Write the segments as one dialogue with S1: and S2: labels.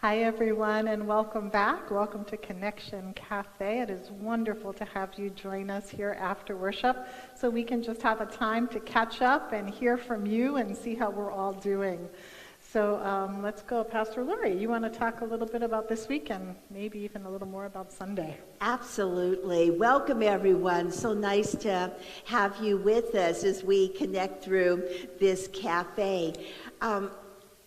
S1: Hi, everyone, and welcome back. Welcome to Connection Cafe. It is wonderful to have you join us here after worship so we can just have a time to catch up and hear from you and see how we're all doing. So let's go. Pastor Lori, you want to talk a little bit about this week and maybe even a little more about Sunday?
S2: Absolutely. Welcome, everyone. So nice to have you with us as we connect through this cafe.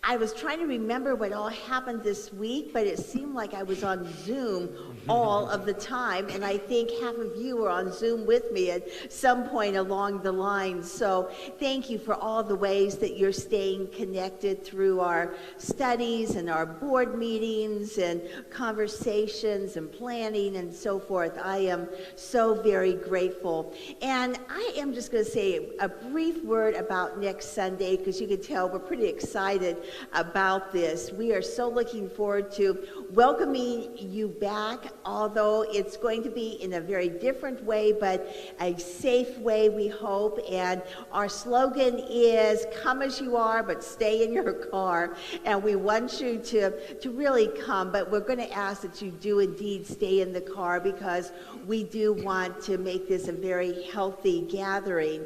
S2: I was trying to remember what all happened this week, but it seemed like I was on Zoom all of the time, and I think half of you were on Zoom with me at some point along the line. So thank you for all the ways that you're staying connected through our studies and our board meetings and conversations and planning and so forth. I am so very grateful. And I am just going to say a brief word about next Sunday, because you can tell we're pretty excited about this. We are so looking forward to welcoming you back, although it's going to be in a very different way, but a safe way, we hope. And our slogan is, come as you are, but stay in your car. And we want you to really come, but we're going to ask that you do indeed stay in the car, because we do want to make this a very healthy gathering.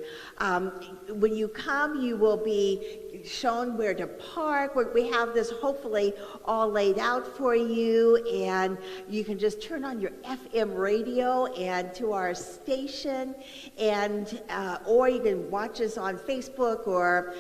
S2: When you come, you will be shown where to park. We have this hopefully all laid out for you, and you can just turn on your FM radio and to our station, and or you can watch us on Facebook or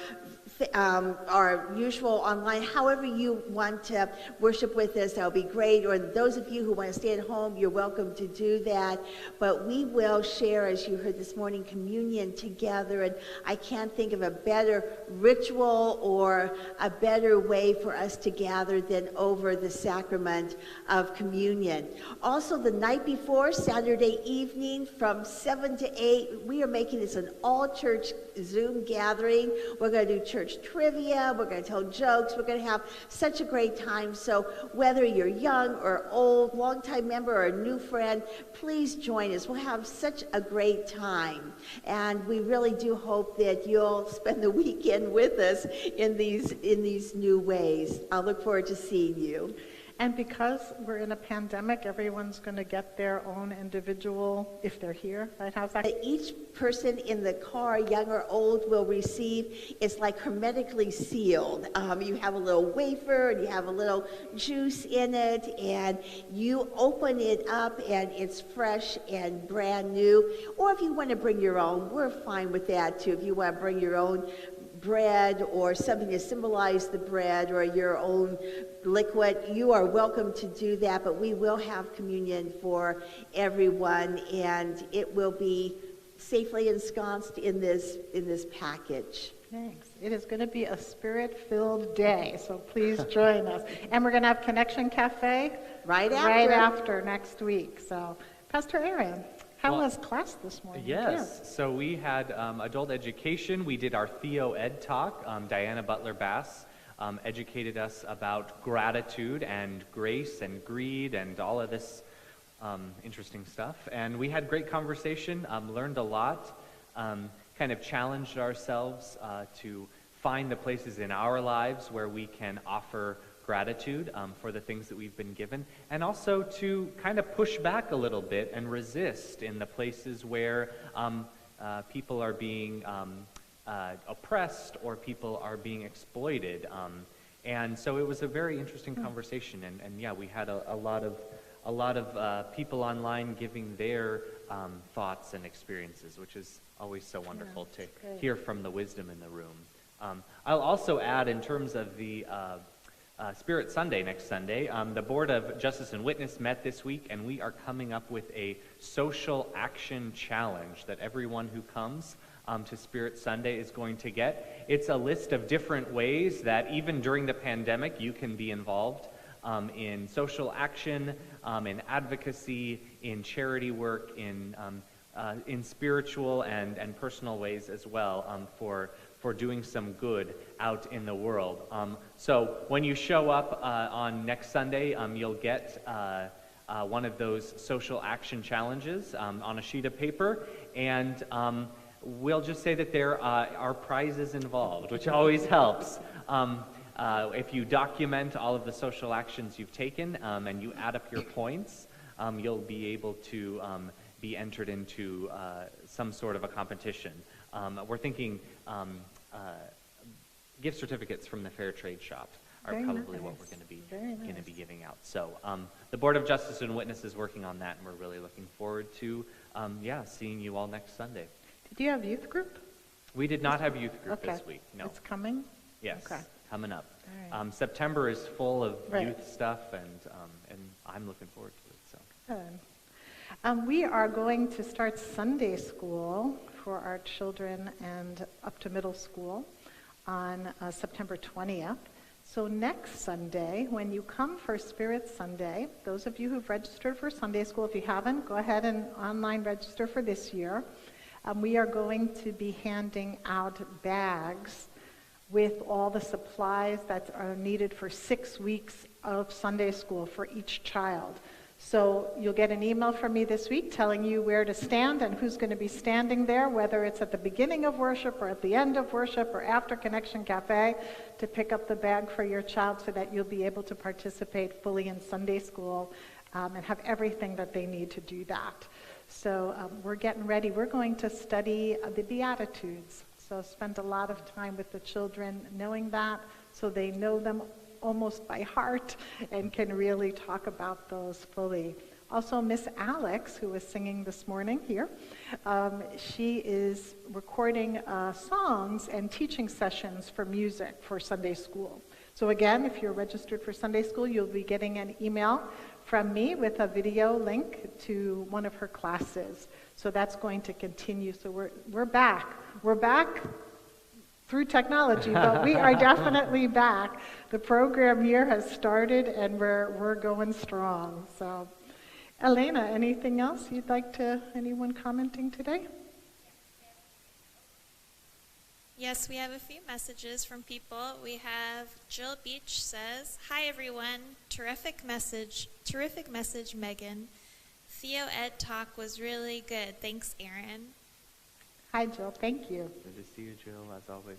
S2: our usual online, however you want to worship with us. That would be great. Or those of you who want to stay at home, you're welcome to do that. But we will share, as you heard this morning, communion together, and I can't think of a better ritual or a better way for us to gather than over the sacrament of communion. Also, the night before, Saturday evening from 7 to 8, we are making this an all-church Zoom gathering. We're going to do church trivia, we're going to tell jokes, we're going to have such a great time. So whether you're young or old, longtime member or a new friend, please join us. We'll have such a great time, and we really do hope that you'll spend the weekend with us in these new ways. I'll look forward to seeing you.
S1: And because we're in a pandemic, everyone's going to get their own individual, if they're here, right? How's that?
S2: Each person in the car, young or old, will receive, it's like hermetically sealed. You have a little wafer, and you have a little juice in it, and you open it up, and it's fresh and brand new. Or if you want to bring your own, we're fine with that too. If you want to bring your own bread or something to symbolize the bread or your own liquid, you are welcome to do that. But we will have communion for everyone, and it will be safely ensconced in this package.
S1: Thanks. It is going to be a spirit-filled day, so please join us. And we're going to have Connection Cafe
S2: right
S1: after next week. So, Pastor Aaron, how was class this morning?
S3: Yes, so we had adult education. We did our Theo Ed talk. Diana Butler-Bass educated us about gratitude and grace and greed and all of this interesting stuff. And we had great conversation, learned a lot, kind of challenged ourselves to find the places in our lives where we can offer gratitude for the things that we've been given, and also to kind of push back a little bit and resist in the places where people are being oppressed or people are being exploited. And so it was a very interesting conversation, and yeah, we had a lot of people online giving their thoughts and experiences, which is always so wonderful to hear from the wisdom in the room. I'll also add, in terms of the Spirit Sunday next Sunday, the Board of Justice and Witness met this week, and we are coming up with a social action challenge that everyone who comes to Spirit Sunday is going to get. It's a list of different ways that even during the pandemic you can be involved in social action, in advocacy, in charity work, in spiritual and personal ways as well, for doing some good out in the world. So when you show up on next Sunday, you'll get one of those social action challenges on a sheet of paper, and we'll just say that there are prizes involved, which always helps. if you document all of the social actions you've taken and you add up your points, you'll be able to be entered into some sort of a competition. We're thinking gift certificates from the Fair Trade Shop are
S1: Very
S3: probably
S1: nice.
S3: what we're going to be
S1: Very nice.
S3: giving out. So the Board of Justice and Witness is working on that, and we're really looking forward to seeing you all next Sunday.
S1: Did you have youth group?
S3: We did not have youth group
S1: Okay.
S3: this week. No.
S1: It's coming?
S3: Yes.
S1: Okay.
S3: Coming up.
S1: All right.
S3: September is full of
S1: Right.
S3: youth stuff, and I'm looking forward to it. So.
S1: Good. We are going to start Sunday school for our children and up to middle school on September 20th. So next Sunday, when you come for Spirit Sunday, those of you who've registered for Sunday school, if you haven't, go ahead and online register for this year. We are going to be handing out bags with all the supplies that are needed for 6 weeks of Sunday school for each child. So you'll get an email from me this week telling you where to stand and who's going to be standing there, whether it's at the beginning of worship or at the end of worship or after Connection Cafe, to pick up the bag for your child so that you'll be able to participate fully in Sunday school and have everything that they need to do that. So we're getting ready. We're going to study the Beatitudes. So spend a lot of time with the children knowing that so they know them almost by heart and can really talk about those fully. Also, Miss Alex, who was singing this morning here, she is recording songs and teaching sessions for music for Sunday school. So again, if you're registered for Sunday school, you'll be getting an email from me with a video link to one of her classes. So that's going to continue. So we're back. We're back through technology, but we are definitely back. The program year has started, and we're going strong. So, Elena, anything else you'd like to, anyone commenting today?
S4: Yes, we have a few messages from people. We have Jill Beach says, "Hi everyone, terrific message, Megan. Theo Ed talk was really good. Thanks, Aaron."
S1: Hi, Jill. Thank you.
S3: Good to see you, Jill, as always.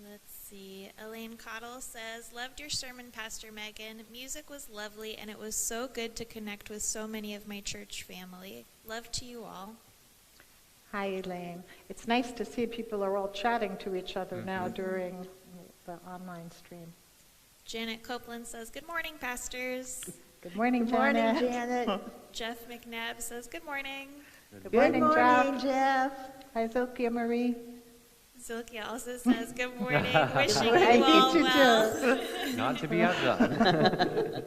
S4: Let's see. Elaine Cottle says, "Loved your sermon, Pastor Megan. Music was lovely, and it was so good to connect with so many of my church family. Love to you all."
S1: Hi, Elaine. It's nice to see people are all chatting to each other now during the online stream.
S4: Janet Copeland says, "Good morning, pastors."
S1: Good morning,
S2: Good morning,
S1: Janet.
S2: Janet.
S4: Jeff McNabb says, "Good morning."
S1: Good
S2: Good
S1: morning,
S2: morning,
S1: Jeff.
S2: Jeff.
S1: Hi, Zilkia Marie.
S4: Zilkia also says, "Good morning. Wishing you
S1: I
S4: all
S1: need you
S4: well."
S1: too.
S3: Not to be outdone.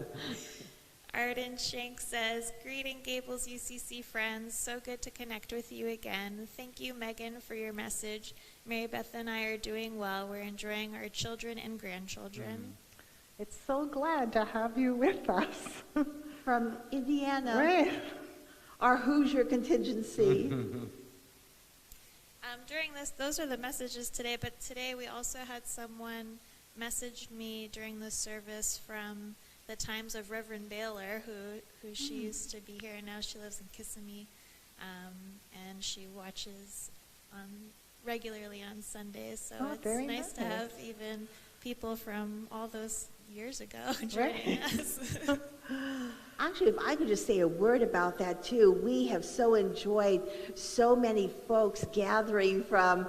S4: Arden Shank says, "Greeting Gables UCC friends. So good to connect with you again. Thank you, Megan, for your message. Mary Beth and I are doing well. We're enjoying our children and grandchildren."
S1: It's so glad to have you with us.
S2: From Indiana,
S1: Right.
S2: our Hoosier contingency.
S4: During this, those are the messages today, but today we also had someone messaged me during the service from the Times of Reverend Baylor, who she used to be here, and now she lives in Kissimmee, and she watches regularly on Sundays, so
S1: Oh,
S4: it's
S1: very
S4: nice to
S1: nice.
S4: have even people from all those years ago joining us.
S2: Actually, if I could just say a word about that too, we have so enjoyed so many folks gathering from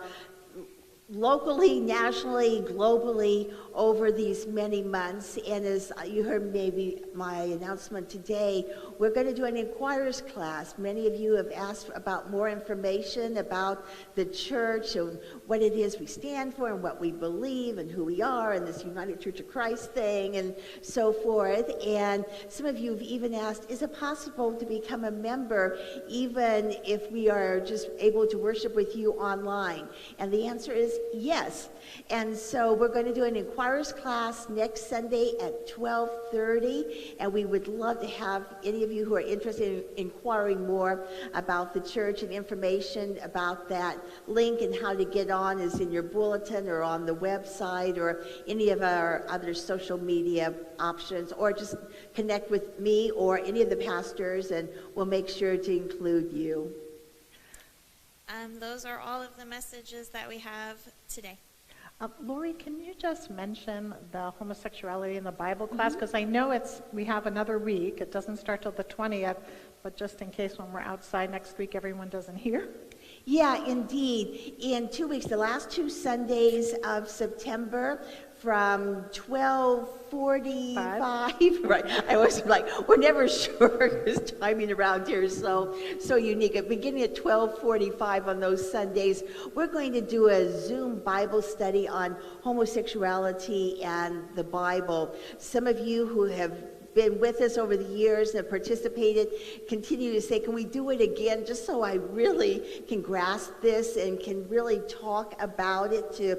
S2: locally, nationally, globally over these many months. And as you heard maybe my announcement today, we're going to do an inquirer's class. Many of you have asked about more information about the church and what it is we stand for and what we believe and who we are and this United Church of Christ thing and so forth. And some of you have even asked, is it possible to become a member even if we are just able to worship with you online? And the answer is yes. And so we're going to do an inquirer's class next Sunday at 12:30, and we would love to have any of you who are interested in inquiring more about the church, and information about that link and how to get on is in your bulletin or on the website or any of our other social media options, or just connect with me or any of the pastors, and we'll make sure to include you.
S4: Those are all of the messages that we have today.
S1: Lori, can you just mention the homosexuality in the Bible class? Because I know we have another week. It doesn't start till the 20th, but just in case when we're outside next week, everyone doesn't hear.
S2: Yeah, indeed. In 2 weeks, the last 2 Sundays of September, from 12:45, right? I was like, we're never sure because timing around here is so unique. Beginning at 12:45 on those Sundays, we're going to do a Zoom Bible study on homosexuality and the Bible. Some of you who have been with us over the years and have participated continue to say, can we do it again, just so I really can grasp this and can really talk about it to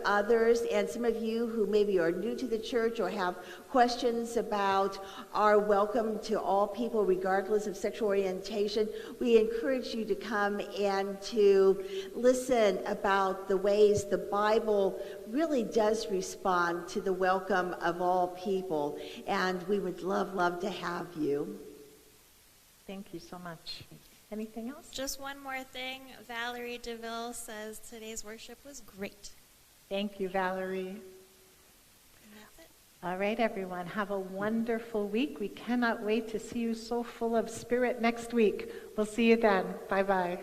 S2: others. And some of you who maybe are new to the church or have questions about our welcome to all people regardless of sexual orientation, we encourage you to come and to listen about the ways the Bible really does respond to the welcome of all people. And we would love to have you.
S1: Thank you so much. Anything else?
S4: Just one more thing. Valerie DeVille says today's worship was great.
S1: Thank you, Valerie.
S4: And that's it.
S1: All right, everyone, have a wonderful week. We cannot wait to see you so full of spirit next week. We'll see you then. Bye-bye.